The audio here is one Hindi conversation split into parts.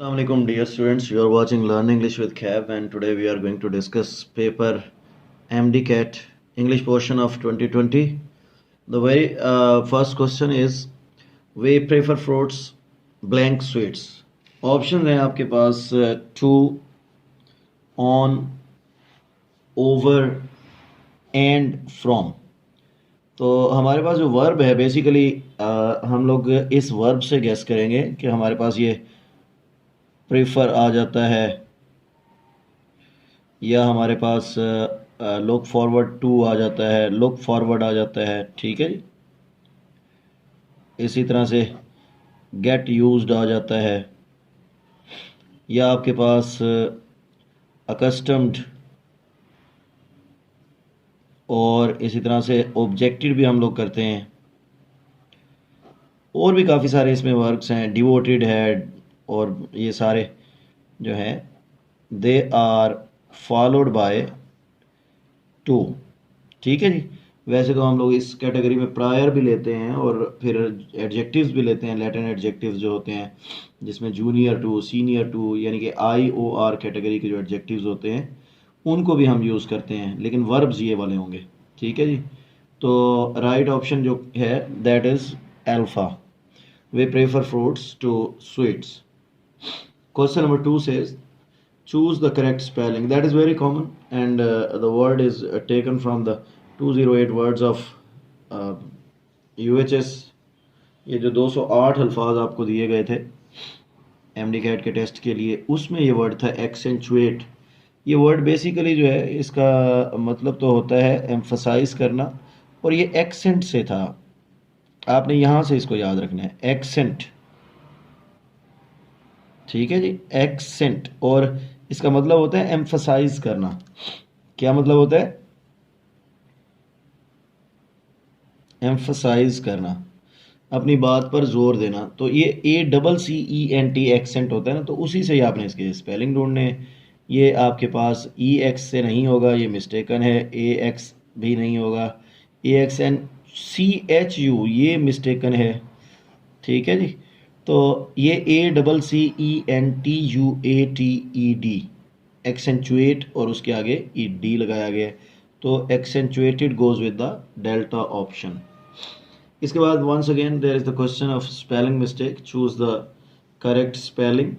Assalamualaikum dear students, you are watching Learn English with Cab, and today we are going to discuss paper MDCAT English portion of 2020. The very first question is we prefer fruits blank sweets. Option है आपके पास to, on, over and from. तो हमारे पास जो वर्ब है बेसिकली हम लोग इस वर्ब से गेस करेंगे कि हमारे पास ये प्रेफर आ जाता है या हमारे पास लुक फॉरवर्ड टू आ जाता है, लुक फॉरवर्ड आ जाता है। ठीक है जी। इसी तरह से गेट यूज्ड आ जाता है या आपके पास अकस्टम्ड और इसी तरह से ऑब्जेक्टेड भी हम लोग करते हैं। और भी काफ़ी सारे इसमें वर्क्स हैं, डिवोटेड है, और ये सारे जो हैं they are followed by to. ठीक है जी। वैसे तो हम लोग इस कैटेगरी में प्रायर भी लेते हैं और फिर एडजेक्टिव्स भी लेते हैं, लैटिन एडजेक्टिव्स जो होते हैं जिसमें जूनियर टू, सीनियर टू, यानी कि IOR कैटेगरी के जो एडजेक्टिव्स होते हैं उनको भी हम यूज़ करते हैं, लेकिन वर्ब्स ये वाले होंगे। ठीक है जी। तो राइट ऑप्शन जो है that is alpha. They prefer fruits to sweets. Question number 2 says, choose the correct spelling. That is very common, and the word is taken from the 208 words of UHS. ये जो 208 अल्फाज आपको दिए गए थे MDCAT के टेस्ट के लिए, उसमें ये वर्ड था एक्सेंचुएट। ये वर्ड बेसिकली जो है इसका मतलब तो होता है एम्फसाइज करना, और ये एक्सेंट से था। आपने यहाँ से इसको याद रखना है, एक्सेंट। ठीक है जी, एक्सेंट, और इसका मतलब होता है एम्फसाइज करना। क्या मतलब होता है? एम्फसाइज करना, अपनी बात पर जोर देना। तो ये ACCENT एक्सेंट होता है ना, तो उसी से ही आपने इसके स्पेलिंग ढूंढने। ये आपके पास EX से नहीं होगा, ये मिस्टेकन है। AX भी नहीं होगा। AXNCHU ये मिस्टेकन है। ठीक है जी। तो ये ACCENTUATED एक्सेंचुएट, और उसके आगे ED लगाया गया है, तो accentuated goes with the delta option. इसके बाद once again there is the question of spelling mistake. Choose the correct spelling.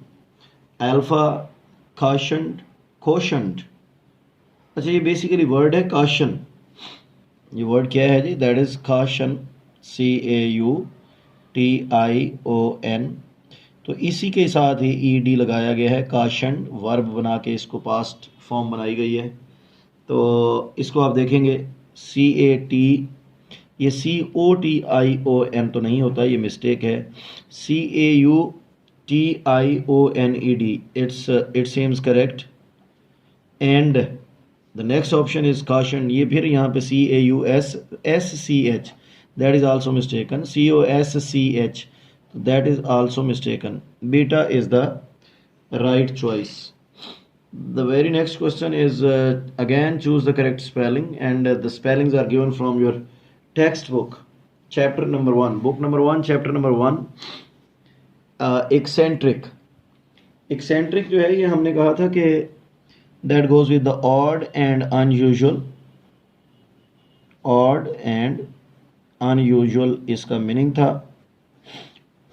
Alpha, cautioned, कोशंड। अच्छा, ये बेसिकली वर्ड है काशन। ये वर्ड क्या है जी? That is caution, CAUTION। तो इसी के साथ ही ED लगाया गया है, काशन, वर्ब बना के इसको पास्ट फॉर्म बनाई गई है। तो इसको आप देखेंगे CAT, ये COTION तो नहीं होता, ये मिस्टेक है। CAUTIONED, it seems correct. And the next option is caution. ये फिर यहाँ पे CAUSSCH, that is also mistaken. COSCH, that is also mistaken. Beta is the right choice. The very next question is again choose the correct spelling, and the spellings are given from your textbook, chapter number 1, book number 1, chapter number 1. Eccentric. Eccentric जो है ये हमने कहा था कि that goes with the odd and unusual. odd and unusual इसका मीनिंग था,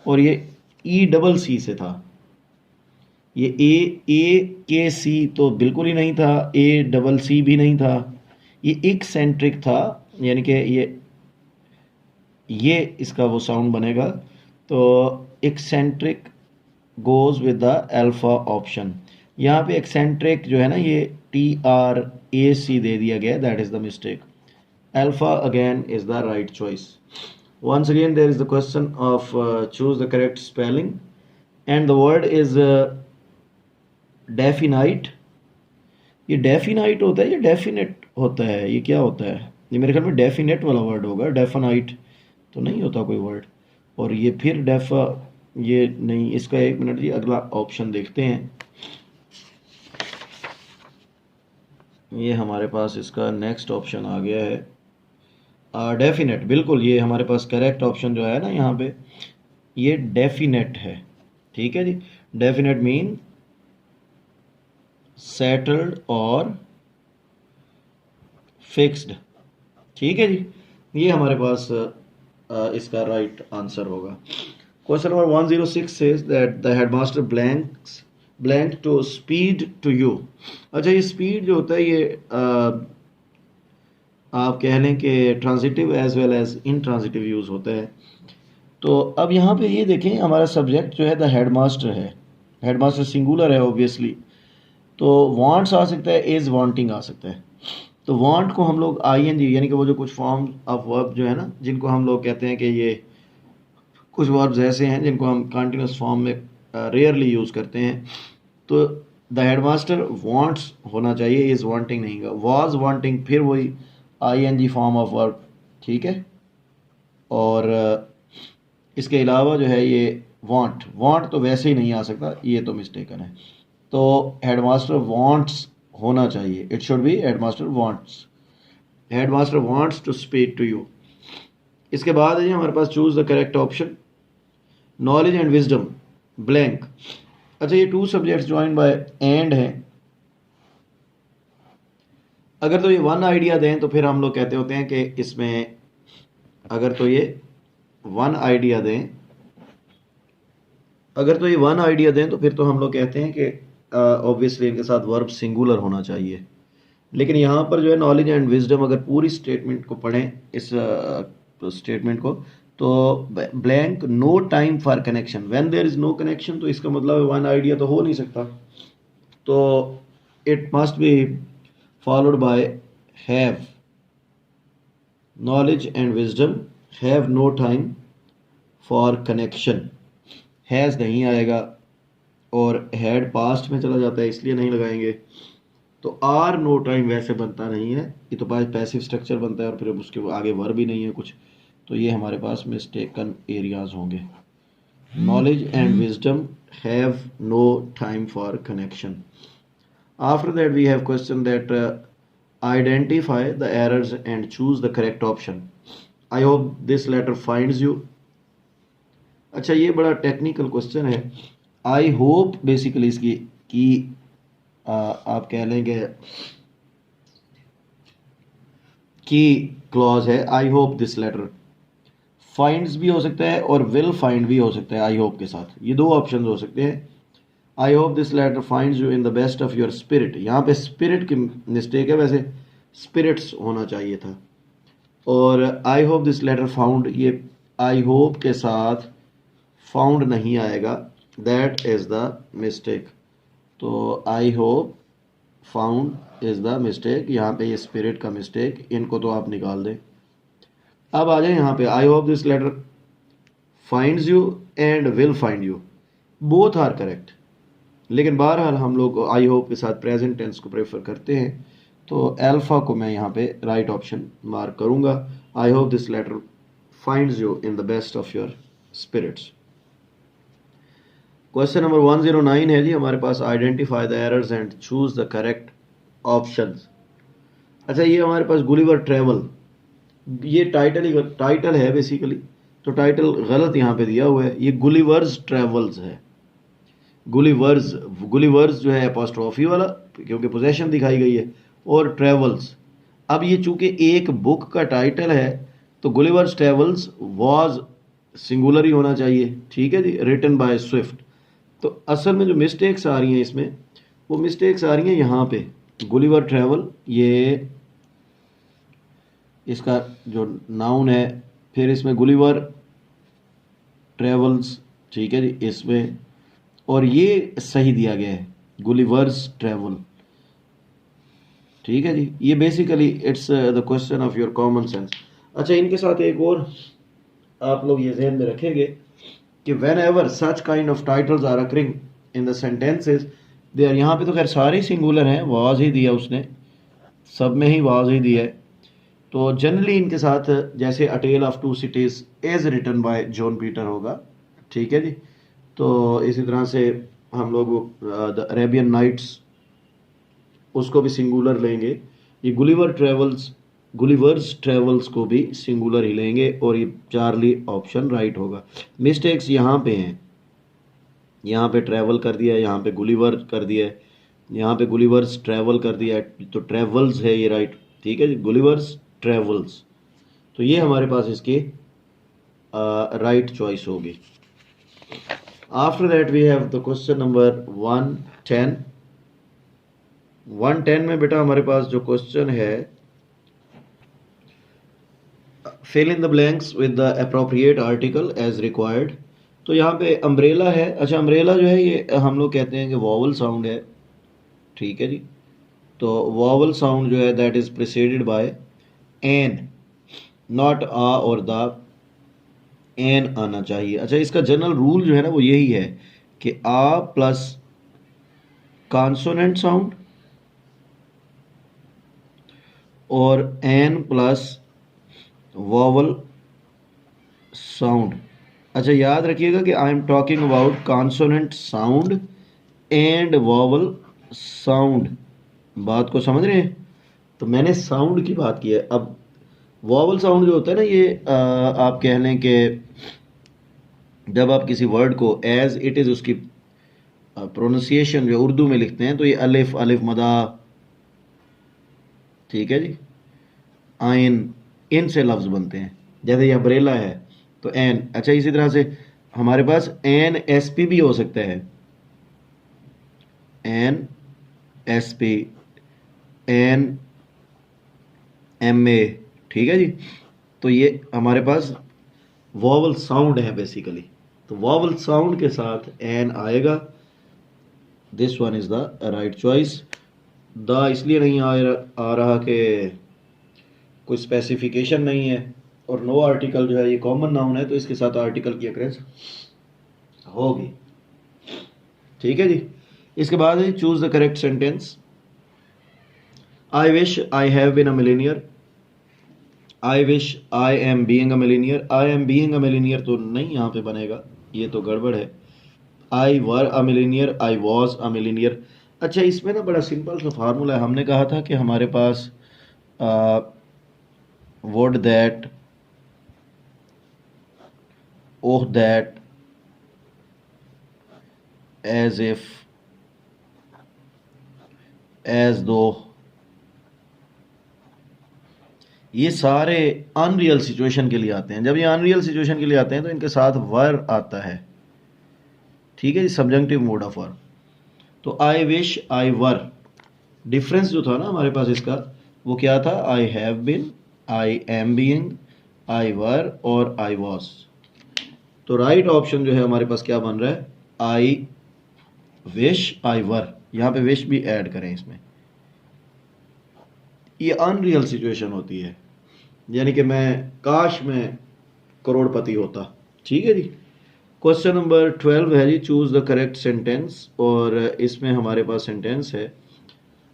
और ये ECC से था। ये AKC तो बिल्कुल ही नहीं था, ACC भी नहीं था, ये एक्सेंट्रिक था, यानी कि ये इसका वो साउंड बनेगा। तो eccentric goes with the alpha option. यहाँ पे एक्सेंट्रिक जो है ना, ये TRAC दे दिया गया, that is the mistake. Alpha again is the right choice. Once again there is the question of choose the correct spelling, and the word is definite. ये definite होता है, ये definite होता है, ये क्या होता है? ये मेरे ख्याल में definite वाला वर्ड होगा, definite तो नहीं होता कोई वर्ड। और ये फिर ये नहीं, इसका एक मिनट जी, अगला ऑप्शन देखते हैं। ये हमारे पास इसका नेक्स्ट ऑप्शन आ गया है डेफिनेट। बिल्कुल, ये हमारे पास करेक्ट ऑप्शन जो है ना यहाँ पे, ये डेफिनेट है। ठीक है जी। डेफिनेट मीन सेटल्ड और फिक्स्ड। ठीक है जी, ये हमारे पास इसका राइट आंसर होगा। Question number 106 says that the headmaster blank to speed to you. अच्छा, ये स्पीड जो होता है ये आप कह लें कि transitive as well as intransitive use होता है। तो अब यहाँ पे ये देखें, हमारा सब्जेक्ट जो है द हेडमास्टर है, हेडमास्टर सिंगुलर है ऑब्वियसली, तो वांट्स आ सकता है, इज़ वांटिंग आ सकता है। तो वांट को हम लोग आईएनजी यानी कि वो जो कुछ फॉर्म ऑफ वर्ब जो है ना, जिनको हम लोग कहते हैं कि ये कुछ वर्ब्स ऐसे हैं जिनको हम कंटिन्यूस फॉर्म में रेयरली यूज़ करते हैं। तो द हेडमास्टर वांट्स होना चाहिए, इज़ वांटिंग नहीं का। वाज वांटिंग फिर वही आईएनजी फॉर्म ऑफ वर्ब, ठीक है। और इसके अलावा जो है ये वांट तो वैसे ही नहीं आ सकता, ये तो मिस्टेकन है। तो हेडमास्टर वांट्स होना चाहिए, it should be headmaster wants to speak to you. इसके बाद है हमारे पास choose the correct option, knowledge and wisdom blank. अच्छा, ये two subjects join by and हैं। अगर तो ये वन आइडिया दें तो फिर हम लोग कहते होते हैं कि इसमें, अगर तो ये वन आइडिया दें तो फिर तो हम लोग कहते हैं कि ऑब्वियसली इनके साथ वर्ब सिंगुलर होना चाहिए। लेकिन यहाँ पर जो है नॉलेज एंड विजडम, अगर पूरी स्टेटमेंट को पढ़ें इस स्टेटमेंट को, तो blank no time for connection, when there is no connection, तो इसका मतलब वन आइडिया तो हो नहीं सकता। तो it must be followed by have, knowledge and wisdom have no time for connection. Has नहीं आएगा और हैड पास्ट में चला जाता है, इसलिए नहीं लगाएंगे। तो आर नो टाइम वैसे बनता नहीं है, ये तो पैसिव स्ट्रक्चर बनता है और फिर उसके आगे वर्ब भी नहीं है कुछ। तो ये हमारे पास मिस्टेकन एरियाज होंगे। Knowledge and wisdom have no time for connection. After that we have question that identify the errors and choose the correct option. I hope this letter finds you. अच्छा, ये बड़ा टेक्निकल क्वेश्चन है। आई होप बेसिकली इसकी की आप कह लेंगे की क्लॉज है। I hope this letter finds भी हो सकता है और विल फाइंड भी हो सकता है आई होप के साथ, ये दो ऑप्शन हो सकते हैं। I hope this letter finds you in the best of your spirit, यहाँ पे स्पिरिट की मिस्टेक है, वैसे स्पिरिट्स होना चाहिए था। और I hope this letter found, ये आई होप के साथ फाउंड नहीं आएगा, दैट इज द मिस्टेक। तो I hope found is the mistake, यहाँ पे ये स्पिरिट का मिस्टेक, इनको तो आप निकाल दें। अब आ जाए यहाँ पे, I hope this letter finds you and will find you, both are correct. लेकिन बहरहाल हम लोग आई होप के साथ प्रेजेंट टेंस को प्रेफर करते हैं, तो अल्फा को मैं यहाँ पे राइट ऑप्शन मार्क करूँगा। I hope this letter finds you in the best of your spirits. Question number 109 है जी हमारे पास, identify the errors and choose the correct options. अच्छा, ये हमारे पास गुलिवर ट्रेवल, ये टाइटल है बेसिकली, तो टाइटल गलत यहाँ पे दिया हुआ है, ये गुलिवर्स ट्रेवल्स है। गुलिवर्स जो है अपॉस्ट्रोफी वाला, क्योंकि पोजेशन दिखाई गई है, और ट्रेवल्स। अब ये चूंकि एक बुक का टाइटल है तो गुलिवर्स ट्रेवल्स वाज सिंगुलर ही होना चाहिए, ठीक है जी, रिटन बाय स्विफ्ट। तो असल में जो मिस्टेक्स आ रही हैं इसमें, वो मिस्टेक्स आ रही हैं यहाँ पे, गुलिवर ट्रेवल ये इसका जो नाउन है, फिर इसमें गुलिवर ट्रेवल्स, ठीक है जी, इसमें, और ये सही दिया गया है गुलिवर्स ट्रेवल, ठीक है जी। ये basically it's the question of your common sense. अच्छा, इनके साथ एक और आप लोग ये ध्यान में रखेंगे कि whenever such kind of titles are occurring in the sentences, they are, यहाँ पे तो खैर सारे सिंगुलर हैं, वाज ही दिया उसने, सब में ही वाज ही दिया है। तो जनरली इनके साथ जैसे a tale of two cities as written by John Peter होगा, ठीक है जी। तो इसी तरह से हम लोग द अरेबियन नाइट्स, उसको भी सिंगुलर लेंगे। ये गुलिवर्स ट्रेवल्स को भी सिंगुलर ही लेंगे, और ये चार्ली ऑप्शन राइट होगा। मिस्टेक्स यहाँ पे हैं, यहाँ पे ट्रैवल कर दिया है, यहाँ पे गुलिवर कर दिया है, यहाँ पे गुलिवर्स ट्रैवल कर दिया है, तो ट्रैवल्स है ये, राइट। ठीक है जी, गुलिवर्स ट्रैवल्स। तो ये हमारे पास इसकी राइट चॉइस होगी। After that we have the question number 110। 110 में बेटा हमारे पास जो क्वेश्चन है, fill in the blanks with the appropriate article as required. तो यहाँ पे अम्ब्रेला है। अच्छा, अम्ब्रेला जो है ये हम लोग कहते हैं कि वॉवल साउंड है, ठीक है जी। तो वॉवल साउंड जो है that is preceded by an, not a और द, एन आना चाहिए। अच्छा, इसका जनरल रूल जो है ना वो यही है कि आ प्लस कॉन्सोनेंट साउंड और एन प्लस वॉवल साउंड। अच्छा, याद रखिएगा कि I am talking about consonant sound and vowel sound. बात को समझ रहे हैं? तो मैंने साउंड की बात की है। अब वॉवल साउंड जो होता है ना, ये आप कह लें कि जब आप किसी वर्ड को एज इट इज़ उसकी प्रोनाउंसिएशन जो उर्दू में लिखते हैं, तो ये अलिफ, अलिफ मदा, ठीक है जी, आइन, इन से लफ्ज़ बनते हैं। जैसे ये अम्ब्रेला है तो एन। अच्छा, इसी तरह से हमारे पास एन एस पी भी हो सकता है, N S P, N M A, ठीक है जी। तो ये हमारे पास वॉवल साउंड है बेसिकली। तो वॉवल साउंड के साथ एन आएगा। This one is the right choice. The इसलिए नहीं आ रहा कि कोई स्पेसिफिकेशन नहीं है, और नो आर्टिकल जो है ये कॉमन नाउन है, तो इसके साथ आर्टिकल की अक्रेंस होगी, ठीक है जी। इसके बाद है choose the correct sentence. I wish I have been a millionaire, I wish I am being a millionaire. I am being a millionaire तो नहीं यहाँ पे बनेगा, ये तो गड़बड़ है। I were a millionaire, I was a millionaire. अच्छा, इसमें ना बड़ा सिंपल सा फार्मूला है। हमने कहा था कि हमारे पास would that, oh that, as if, as though, ये सारे अनरियल सिचुएशन के लिए आते हैं। जब ये अनरियल सिचुएशन के लिए आते हैं तो इनके साथ वर आता है, ठीक है जी, सब्जेक्टिव मोड ऑफ वर्ब। तो आई विश, आई वर, डिफरेंस जो था ना हमारे पास इसका, वो क्या था? I have been, I am being, I were और आई वॉज। तो राइट ऑप्शन जो है हमारे पास क्या बन रहा है? I wish, I were. यहाँ पे विश भी ऐड करें इसमें। ये अनरियल सिचुएशन होती है, यानी कि काश मैं करोड़पति होता, ठीक है जी। क्वेश्चन नंबर 12 है जी, चूज द करेक्ट सेंटेंस। और इसमें हमारे पास सेंटेंस है,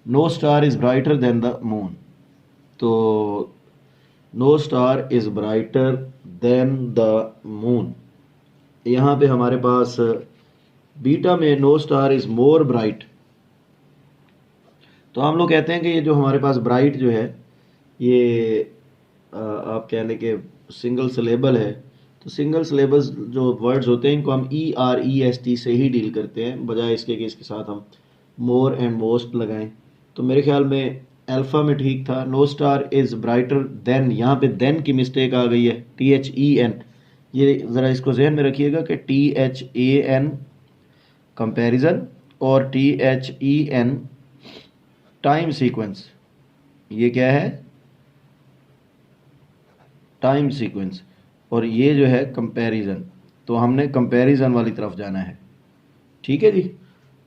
no star is brighter than the moon. तो no star is brighter than the moon, यहाँ पे हमारे पास बीटा में no star is more bright. तो हम लोग कहते हैं कि ये जो हमारे पास ब्राइट जो है, ये आप कह लें कि सिंगल सिलेबल है। तो सिंगल सिलेबल्स जो वर्ड्स होते हैं इनको हम EREST से ही डील करते हैं, बजाय इसके कि इसके साथ हम मोर एंड मोस्ट लगाएं। तो मेरे ख्याल में अल्फ़ा में ठीक था। No star is brighter than, यहाँ पे देन की मिस्टेक आ गई है, THEN। ये ज़रा इसको जहन में रखिएगा कि THAN कंपैरिजन और THEN टाइम सीक्वेंस। ये क्या है? Time sequence. और ये जो है कंपैरिजन, तो हमने कंपैरिजन वाली तरफ जाना है, ठीक है जी।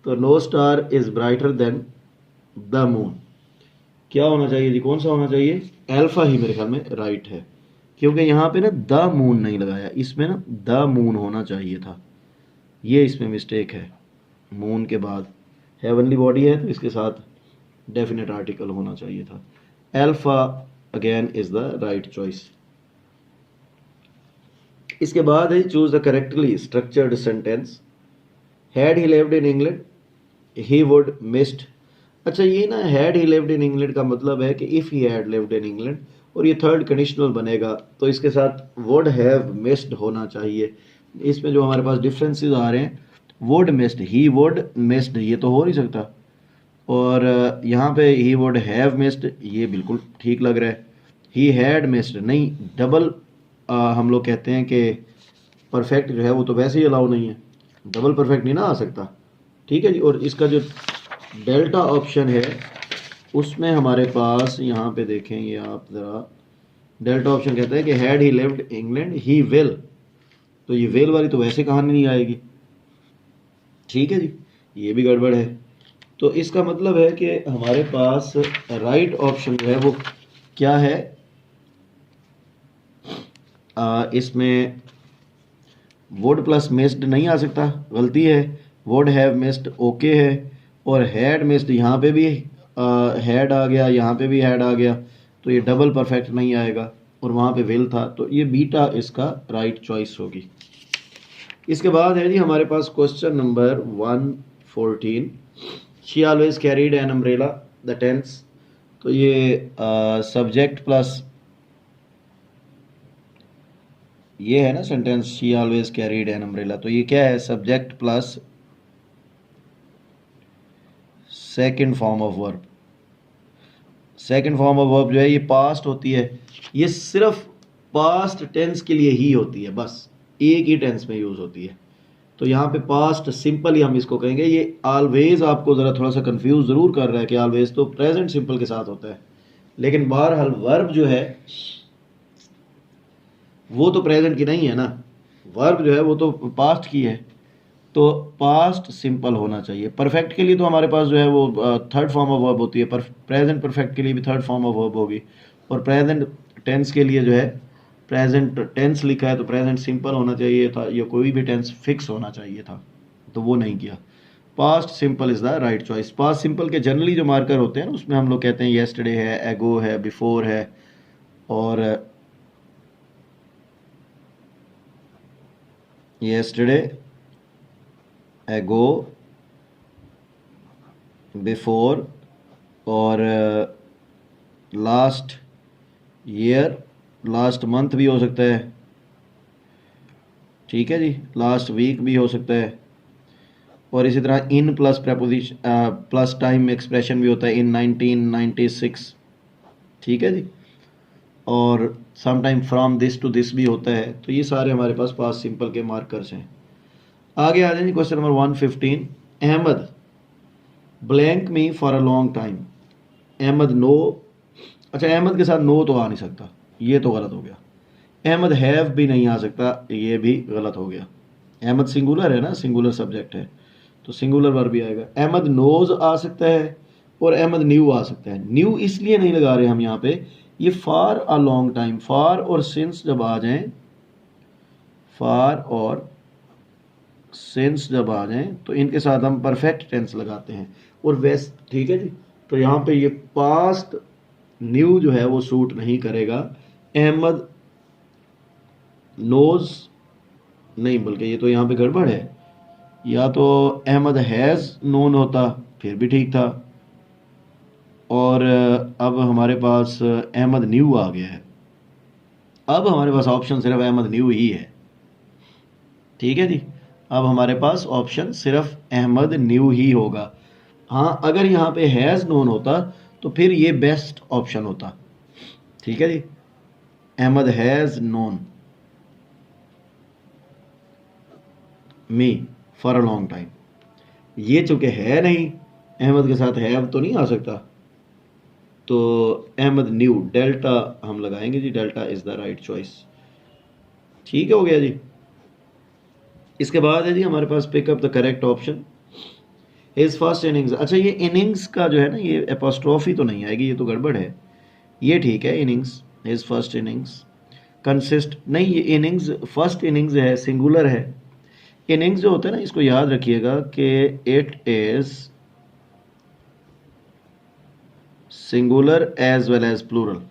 तो no star is brighter than the moon, क्या होना चाहिए जी? कौन सा होना चाहिए? अल्फा ही मेरे ख्याल में राइट है, क्योंकि यहाँ पे ना द मून नहीं लगाया, इसमें ना द मून होना चाहिए था, ये इसमें मिस्टेक है। मून के बाद हेवनली बॉडी है तो इसके साथ डेफिनेट आर्टिकल होना चाहिए था। Alpha again is the right choice. इसके बाद है choose the correctly structured sentence. Had he lived in England, he would missed. अच्छा, ये ना had he lived in England का मतलब है कि if he had lived in England, और ये थर्ड कंडीशनल बनेगा, तो इसके साथ वुड हैव मिस्ड होना चाहिए। इसमें जो हमारे पास डिफरेंसेस आ रहे हैं, would missed, he would missed, ये तो हो नहीं सकता। और यहाँ पे ही वुड हैव मिस्ड, ये बिल्कुल ठीक लग रहा है। ही हैड मिस्ड नहीं, डबल हम लोग कहते हैं कि परफेक्ट जो है वो तो वैसे ही अलाउ नहीं है, डबल परफेक्ट नहीं ना आ सकता। ठीक है जी। और इसका जो डेल्टा ऑप्शन है उसमें हमारे पास यहाँ पे देखें, ये आप ज़रा, डेल्टा ऑप्शन कहता है कि had he lived England he will, तो ये विल वाली तो वैसे कहानी नहीं आएगी। ठीक है जी, ये भी गड़बड़ है। तो इसका मतलब है कि हमारे पास राइट ऑप्शन जो है वो क्या है, इसमें वुड प्लस मिस्ड नहीं आ सकता, गलती है। वुड हैव मिस्ड ओके है, और हैड मिस्ड यहाँ पे भी हैड आ गया, यहाँ पे भी हैड आ गया, तो ये डबल परफेक्ट नहीं आएगा, और वहाँ पे विल था, तो ये बीटा इसका राइट चॉइस होगी। इसके बाद है जी हमारे पास question number 114, she always carried an umbrella the tense. तो ये सब्जेक्ट प्लस, ये है ना sentence, she always carried an umbrella, तो ये क्या है, subject plus second form of verb. Second form of verb जो है ये पास्ट होती है, ये सिर्फ पास्ट टेंस के लिए ही होती है, बस एक ही टेंस में यूज होती है। तो यहाँ पे पास्ट सिंपल ही हम इसको कहेंगे। ये ऑलवेज आपको ज़रा थोड़ा सा कंफ्यूज ज़रूर कर रहा है कि ऑलवेज तो प्रेजेंट सिंपल के साथ होता है, लेकिन बहरहाल वर्ब जो है वो तो प्रेजेंट की नहीं है ना, वर्ब जो है वो तो पास्ट की है, तो पास्ट सिंपल होना चाहिए। परफेक्ट के लिए तो हमारे पास जो है वो थर्ड फॉर्म ऑफ वर्ब होती है, पर प्रेजेंट परफेक्ट के लिए भी थर्ड फॉर्म ऑफ वर्ब होगी, और प्रेजेंट टेंस के लिए जो है प्रेजेंट टेंस लिखा है तो प्रेजेंट सिंपल होना चाहिए था, या कोई भी टेंस फिक्स होना चाहिए था, तो वो नहीं किया। Past simple is the right choice. Past simple के जनरली जो मार्कर होते हैं ना उसमें हम लोग कहते हैं येस्टरडे है, एगो है, बिफोर है, और येस्टरडे, एगो, बिफोर, और लास्ट ईयर, लास्ट मंथ भी हो सकता है। ठीक है जी, लास्ट वीक भी हो सकता है। और इसी तरह in plus preposition plus time expression भी होता है, इन 1996। ठीक है जी। और some time from this to this भी होता है। तो ये सारे हमारे पास पास्ट सिंपल के मार्कर्स हैं। आगे आ जाएंगे question number 115, Ahmad blank me for a long time. Ahmad know, अच्छा अहमद के साथ नो तो आ नहीं सकता, ये तो गलत हो गया। अहमद हैव भी नहीं आ सकता, ये भी गलत हो गया। अहमद सिंगुलर है ना, सिंगुलर सब्जेक्ट है, तो सिंगुलर वर्ब भी आएगा। अहमद नोज आ सकता है, और अहमद न्यू आ सकता है। न्यू इसलिए नहीं लगा रहे हम यहाँ पे, ये for a long time, for और सिंस जब आ जाएं, फॉर और सिंस जब आ जाएं तो इनके साथ हम परफेक्ट टेंस लगाते हैं, और वैस ठीक है जी। तो यहाँ पे ये पास्ट न्यू जो है वो सूट नहीं करेगा। अहमद नोज नहीं, बल्कि ये तो यहाँ पे गड़बड़ है, या तो अहमद हैज़ नोन होता फिर भी ठीक था, और अब हमारे पास अहमद न्यू आ गया है। अब हमारे पास ऑप्शन सिर्फ अहमद न्यू ही है। ठीक है जी, अब हमारे पास ऑप्शन सिर्फ अहमद न्यू ही होगा। हाँ, अगर यहाँ पे हैज़ नोन होता तो फिर ये बेस्ट ऑप्शन होता। ठीक है जी, Ahmad has known me for a long time. ये चूंकि है नहीं, अहमद के साथ हैव तो नहीं आ सकता, तो अहमद न्यू, डेल्टा हम लगाएंगे जी, delta is the right choice. ठीक हो गया जी। इसके बाद है जी हमारे पास pick up the correct option, his first innings. अच्छा, ये इनिंग्स का जो है ना, ये एपोस्ट्रॉफी तो नहीं आएगी, ये तो गड़बड़ है। ये ठीक है, innings, his first innings. Consist नहीं, ये इनिंग्स फर्स्ट इनिंग्स है, सिंगुलर है। इनिंग्स जो होता है ना, इसको याद रखिएगा कि it is singular as well as plural,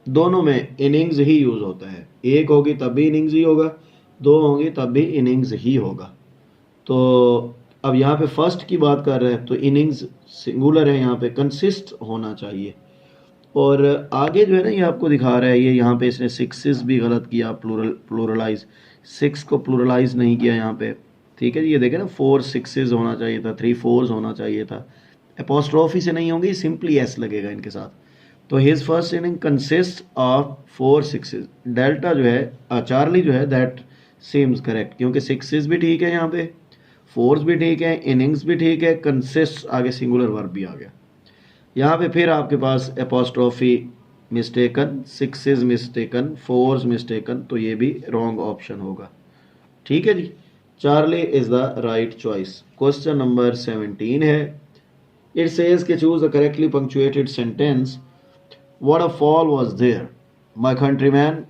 दोनों में इनिंग्स ही यूज होता है। एक होगी तब भी इनिंग्स ही होगा, दो होंगी तब भी इनिंग्स ही होगा। तो अब यहाँ पे फर्स्ट की बात कर रहे हैं तो इनिंग्स सिंगुलर है, यहाँ पे कंसिस्ट होना चाहिए। और आगे जो है ना, ये आपको दिखा रहा है, ये यहाँ पे इसने सिक्सेस भी गलत किया, प्लूरलाइज, सिक्स को प्लूरलाइज नहीं किया यहाँ पे, ठीक है जी, ये देखें ना 4 6s होना चाहिए था, 3 4s होना चाहिए था, एपोस्ट्रोफी से नहीं होंगी, सिंपली एस लगेगा इनके साथ। तो his first inning consist of 4 6s। Delta जो है चार्ली जो है दैट सेम्स करेक्ट, क्योंकि 6s भी ठीक है, यहाँ पे 4s भी ठीक है, इनिंग्स भी ठीक है, कंसिस्ट आगे सिंगुलर वर्ब भी आ गया। यहाँ पे फिर आपके पास apostrophe mistaken, 6s mistaken, 4s mistaken, तो ये भी रॉन्ग ऑप्शन होगा। ठीक है जी, Charlie is the right choice. Question number 17 है, इट सेज के choose the correctly punctuated sentence. What a fall was there my countryman,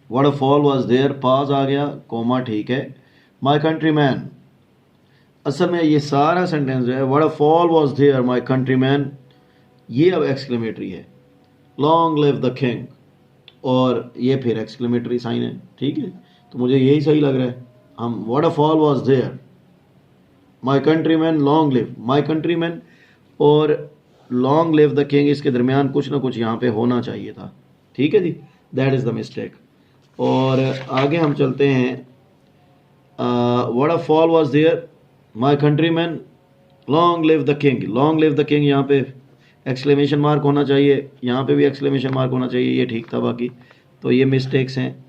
what a fall was there, pause आ गया, कोमा ठीक है, माय कंट्रीमैन। असल में ये सारा सेंटेंस जो है what a fall was there my countryman, ये अब एक्सक्लेमेटरी है, लॉन्ग लिव द किंग, और ये फिर एक्सक्लेमेटरी साइन है। ठीक है, तो मुझे यही सही लग रहा है। हम what a fall was there my countryman long live, my countryman और लॉन्ग लिव द किंग, इसके दरमियान कुछ ना कुछ यहाँ पे होना चाहिए था। ठीक है जी, दैट इज़ द मिस्टेक। और आगे हम चलते हैं, what a fall was there my countryman long live the king, long live the king, यहाँ पे एक्सक्लेमेशन मार्क होना चाहिए, यहाँ पे भी एक्सक्लेमेशन मार्क होना चाहिए, ये ठीक था, बाकी तो ये मिस्टेक्स हैं।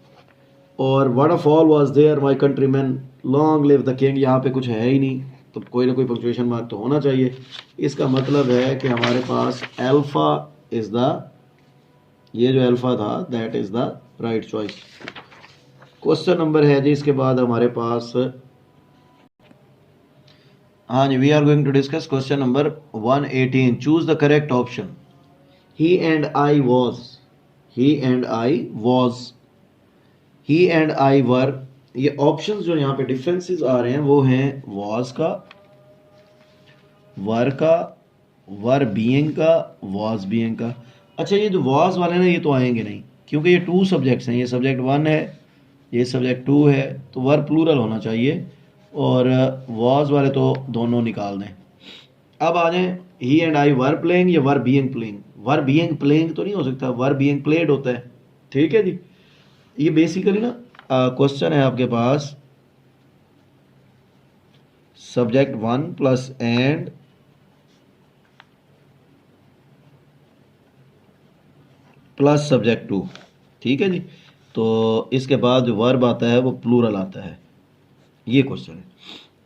और what a fall was there my countryman long live the king, यहाँ पे कुछ है ही नहीं, तो कोई ना कोई पंक्चुएशन मार्क तो होना चाहिए। इसका मतलब है कि हमारे पास अल्फा इज द, ये जो अल्फा था that is the right choice. Question number है जी इसके बाद हमारे पास, हाँ जी, we are going to discuss question number 118। Choose the correct option. He and I was, he and I was, he and I were, ये ऑप्शंस जो यहाँ पे डिफरेंसेस आ रहे हैं वो हैं वॉज का, वर का, वर बीइंग का, वॉज बीइंग का। अच्छा, ये जो वॉज वाले ना ये तो आएंगे नहीं, क्योंकि ये 2 सब्जेक्ट्स हैं, ये सब्जेक्ट 1 है, ये सब्जेक्ट 2 है, तो वर प्लूरल होना चाहिए, और वॉज वाले तो दोनों निकाल दें। अब आ जाएं, ही एंड आई वर प्लेइंग या were being playing, were being playing तो नहीं हो सकता, वर बीइंग प्लेड होता है। ठीक है जी, ये बेसिकली ना क्वेश्चन है आपके पास, subject 1 plus and plus subject 2। ठीक है जी, तो इसके बाद जो वर्ब आता है वो प्लूरल आता है, ये क्वेश्चन है,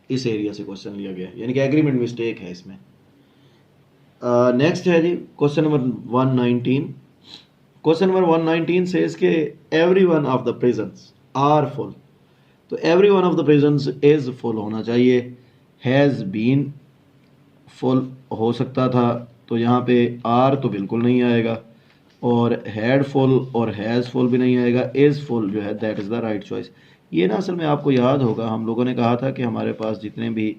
इस एरिया से क्वेश्चन लिया गया है, यानी कि एग्रीमेंट मिस्टेक है इसमें। नेक्स्ट है जी क्वेश्चन नंबर 119। क्वेश्चन नंबर 119 से इसके every one of the prisons are full, तो every one of the prisons is full होना चाहिए, हैज़ बीन फुल हो सकता था, तो यहाँ पे आर तो बिल्कुल नहीं आएगा, और हैड फुल और हैज़ फुल भी नहीं आएगा, इज़ फुल जो है that is the right choice. ये ना असल में आपको याद होगा हम लोगों ने कहा था कि हमारे पास जितने भी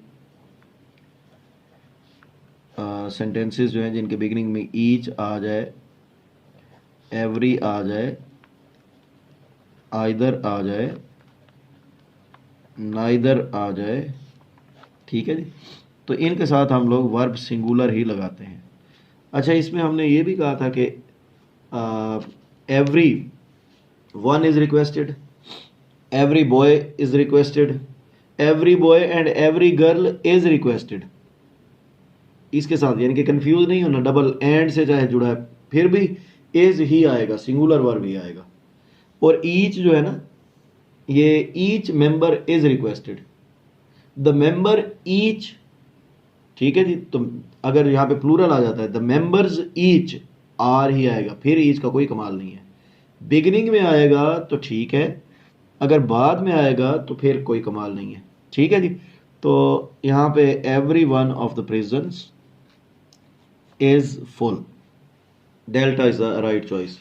सेंटेंसेस जो हैं जिनके बिगिनिंग में ईच आ जाए, एवरी आ जाए, आइदर आ जाए, नाइदर आ जाए, ठीक है जी, तो इनके साथ हम लोग वर्ब सिंगुलर ही लगाते हैं। अच्छा, इसमें हमने ये भी कहा था कि every one is requested, every boy is requested, every boy and every girl is requested, इसके साथ यानी कि कंफ्यूज नहीं होना, डबल एंड से चाहे जुड़ा है फिर भी इज ही आएगा, सिंगुलर वर्ब ही आएगा। और ईच जो है ना, ये each member is requested, the member each, ठीक है जी, तो अगर यहाँ पे प्लूरल आ जाता है द मेंबर्स ईच, आर ही आएगा, फिर ईच का कोई कमाल नहीं है। बिगिनिंग में आएगा तो ठीक है, अगर बाद में आएगा तो फिर कोई कमाल नहीं है। ठीक है जी, तो यहाँ पे every one of the prisons is full, delta is the right choice.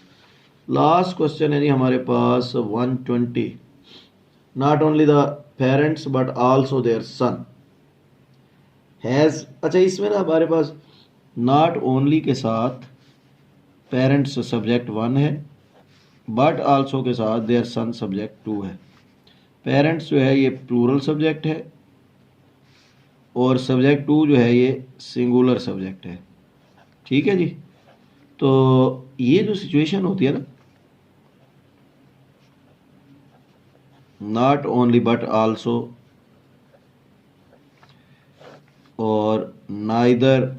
Last question है जी हमारे पास 120। Not only the parents but also their son has, अच्छा इसमें ना हमारे पास नॉट ओनली के साथ पेरेंट्स सब्जेक्ट 1 है, बट आल्सो के साथ देयर सन सब्जेक्ट 2 है। पेरेंट्स जो है ये प्लूरल सब्जेक्ट है, और सब्जेक्ट 2 जो है ये सिंगुलर सब्जेक्ट है। ठीक है जी, तो ये जो सिचुएशन होती है ना, not only but also, or neither,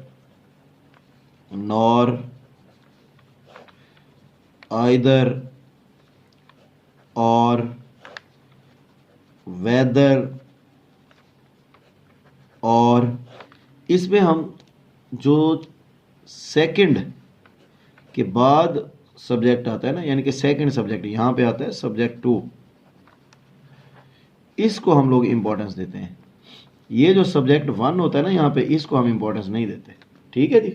nor, either, or, whether, और। इसमें हम जो सेकंड के बाद सब्जेक्ट आता है ना, यानी कि सेकंड सब्जेक्ट यहाँ पे आता है सब्जेक्ट टू, इसको हम लोग इंपॉर्टेंस देते हैं। ये जो सब्जेक्ट वन होता है ना यहाँ पे, इसको हम इंपॉर्टेंस नहीं देते। ठीक है जी।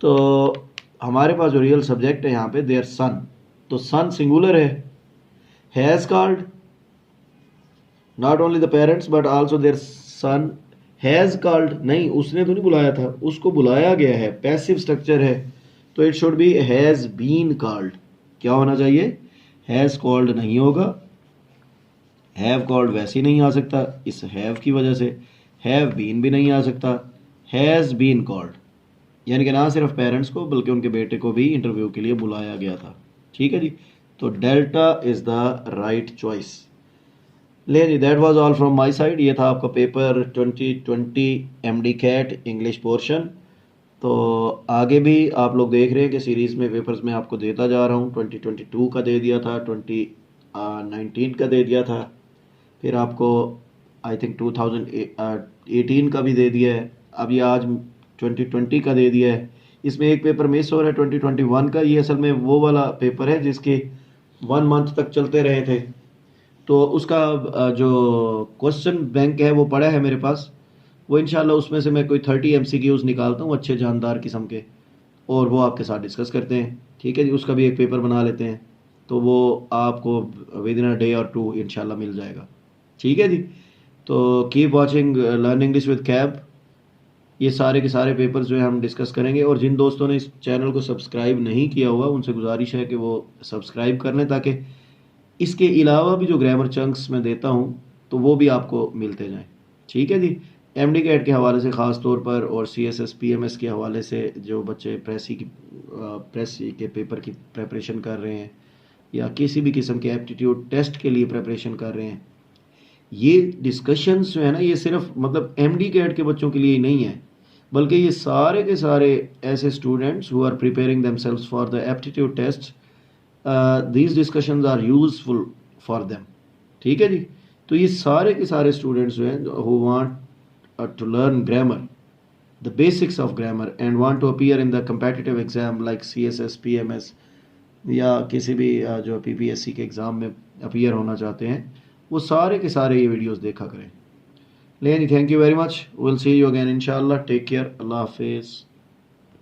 तो हमारे पास जो रियल सब्जेक्ट है यहाँ पे देयर सन, तो सन सिंगुलर है, has called not only the parents but also their son. Has called नहीं, उसने तो नहीं बुलाया था, उसको बुलाया गया है, पैसिव स्ट्रक्चर है, तो it should be has been called. क्या होना चाहिए? हैज़ कॉल्ड नहीं होगा, हैव कॉल्ड वैसे ही नहीं आ सकता इस हैव की वजह से, हैव बीन भी नहीं आ सकता, हैज़ बीन कॉल्ड, यानी कि ना सिर्फ पेरेंट्स को बल्कि उनके बेटे को भी इंटरव्यू के लिए बुलाया गया था। ठीक है जी। तो delta is the right choice. ले जी, that was all from my side. ये था आपका paper 2020 MD CAT English portion. तो आगे भी आप लोग देख रहे हैं कि सीरीज़ में पेपर्स में आपको देता जा रहा हूँ। 2022 का दे दिया था, 2019 का दे दिया था, फिर आपको आई थिंक 2018 का भी दे दिया है, अभी आज 2020 का दे दिया है। इसमें एक पेपर मिस हो रहा है 2021 का। ये असल में वो वाला पेपर है जिसके 1 मंथ तक चलते रहे थे, तो उसका जो क्वेश्चन बैंक है वो पड़ा है मेरे पास। वो इंशाल्लाह उसमें से मैं कोई 30 MCQs निकालता हूँ अच्छे जानदार किस्म के, और वो आपके साथ डिस्कस करते हैं। ठीक है जी। उसका भी एक पेपर बना लेते हैं, तो वो आपको विद इन अ डे और 2 इंशाल्लाह मिल जाएगा। ठीक है जी। तो keep watching learn English with cab. ये सारे के सारे पेपर्स जो है हम डिस्कस करेंगे, और जिन दोस्तों ने इस चैनल को सब्सक्राइब नहीं किया हुआ उनसे गुजारिश है कि वो सब्सक्राइब कर लें, ताकि इसके अलावा भी जो ग्रामर चंक्स मैं देता हूँ तो वो भी आपको मिलते जाएं। ठीक है जी। एमडी कैट के हवाले से ख़ास तौर पर, और CSS PMS के हवाले से जो बच्चे प्रेस के पेपर की प्रेपरेशन कर रहे हैं या किसी भी किस्म के एप्टीट्यूड टेस्ट के लिए प्रेपरेशन कर रहे हैं, ये डिस्कशंस जो है ना, ये सिर्फ मतलब एमडी कैट के बच्चों के लिए ही नहीं है, बल्कि ये सारे के सारे ऐसे students who are preparing themselves for the aptitude test, these discussions are useful for them. ठीक है जी। तो ये सारे के सारे स्टूडेंट्स जो हैं who want to learn grammar, the basics of grammar, and want to appear in the competitive exam like CSS PMS या किसी भी जो PPSC के एग्ज़ाम में अपीयर होना चाहते हैं, वो सारे के सारे ये वीडियोस देखा करें। लेकिन thank you very much, will see you again इंशाल्लाह। टेक केयर, अल्लाह हाफिज़।